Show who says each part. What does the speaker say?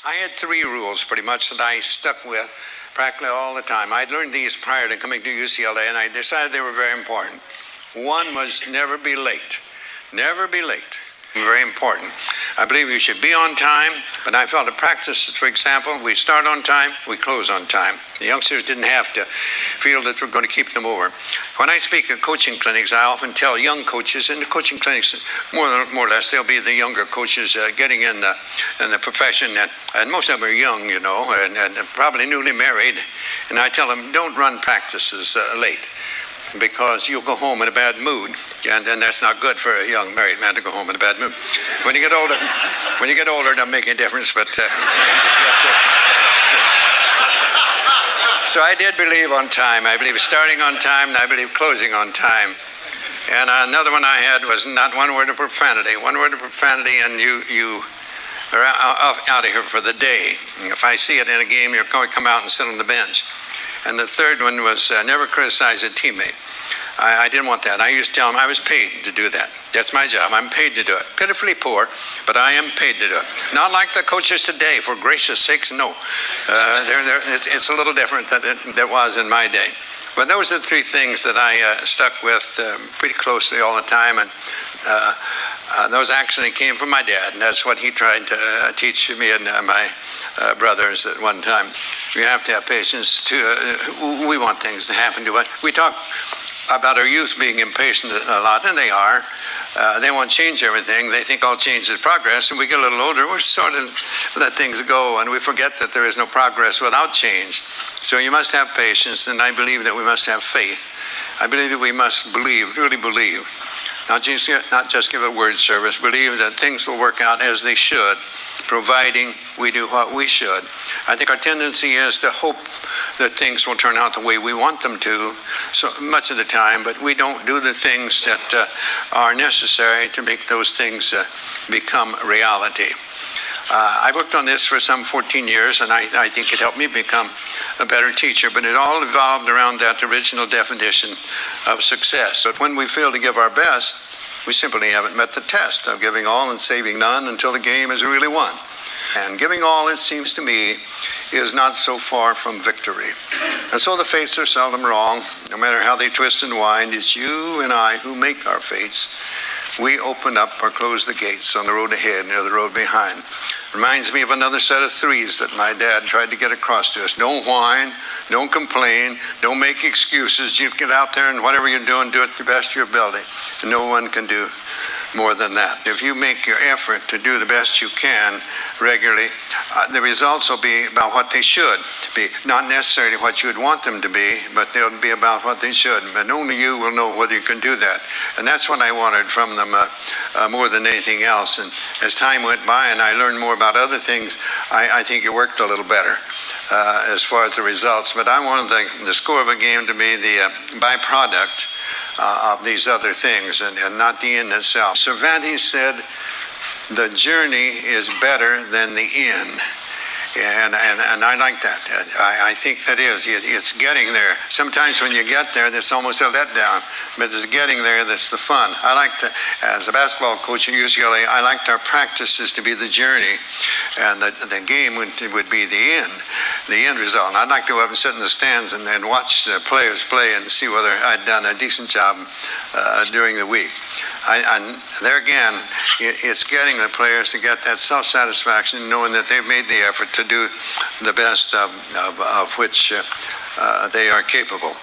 Speaker 1: I had 3 rules pretty much that I stuck with practically all the time. I'd learned these prior to coming to UCLA, and I decided they were very important. One was never be late. Never be late. Very important. I believe you should be on time, but I felt at practices, for example, we start on time, we close on time. The youngsters didn't have to feel that we're going to keep them over. When I speak at coaching clinics, I often tell young coaches, in the coaching clinics, more or less, they'll be the younger coaches getting in the profession, and most of them are young, you know, and probably newly married, and I tell them, don't run practices late, because you'll go home in a bad mood, and that's not good for a young married man to go home in a bad mood. When you get older, it doesn't make any difference. But so I did believe on time. I believe starting on time, and I believe closing on time. And another one I had was not one word of profanity. One word of profanity, and you are out of here for the day. If I see it in a game, you're going to come out and sit on the bench. And the third one was never criticize a teammate. I didn't want that. I used to tell them I was paid to do that. That's my job. I'm paid to do it. Pitifully poor, but I am paid to do it. Not like the coaches today, for gracious sakes, no. It's a little different than it was in my day. But those are the 3 things that I stuck with pretty closely all the time. And those actually came from my dad, and that's what he tried to teach me and my brothers at one time. We have to have patience. We want things to happen to us. We talk about our youth being impatient a lot, and they are. They want to change everything. They think all change is progress, and we get a little older, we sort of let things go, and we forget that there is no progress without change. So you must have patience, and I believe that we must have faith. I believe that we must believe, really believe. Not just give a word service, believe that things will work out as they should, providing we do what we should. I think our tendency is to hope that things will turn out the way we want them to so much of the time, but we don't do the things that are necessary to make those things become reality. I worked on this for some 14 years, and I think it helped me become a better teacher, but it all evolved around that original definition of success. But when we fail to give our best, we simply haven't met the test of giving all and saving none until the game is really won. And giving all, it seems to me, is not so far from victory. And so the fates are seldom wrong. No matter how they twist and wind, it's you and I who make our fates. We open up or close the gates on the road ahead or the road behind. Reminds me of another set of 3s that my dad tried to get across to us. Don't whine, don't complain, don't make excuses. You get out there and whatever you're doing, do it to the best of your ability. And no one can do more than that. If you make your effort to do the best you can regularly, the results will be about what they should be. Not necessarily what you would want them to be, but they'll be about what they should. And only you will know whether you can do that. And that's what I wanted from them more than anything else. And as time went by and I learned more about other things, I think it worked a little better as far as the results. But I wanted the score of a game to be the byproduct of these other things and not the end itself. Cervantes said, the journey is better than the end. And I like that. I think that it's getting there. Sometimes when you get there, that's almost a letdown. But it's getting there that's the fun. I like to, as a basketball coach at UCLA, I liked our practices to be the journey, and the game would be the end result. And I'd like to go up and sit in the stands and watch the players play and see whether I'd done a decent job during the week. And there again, it's getting the players to get that self-satisfaction, knowing that they've made the effort to do the best of which they are capable.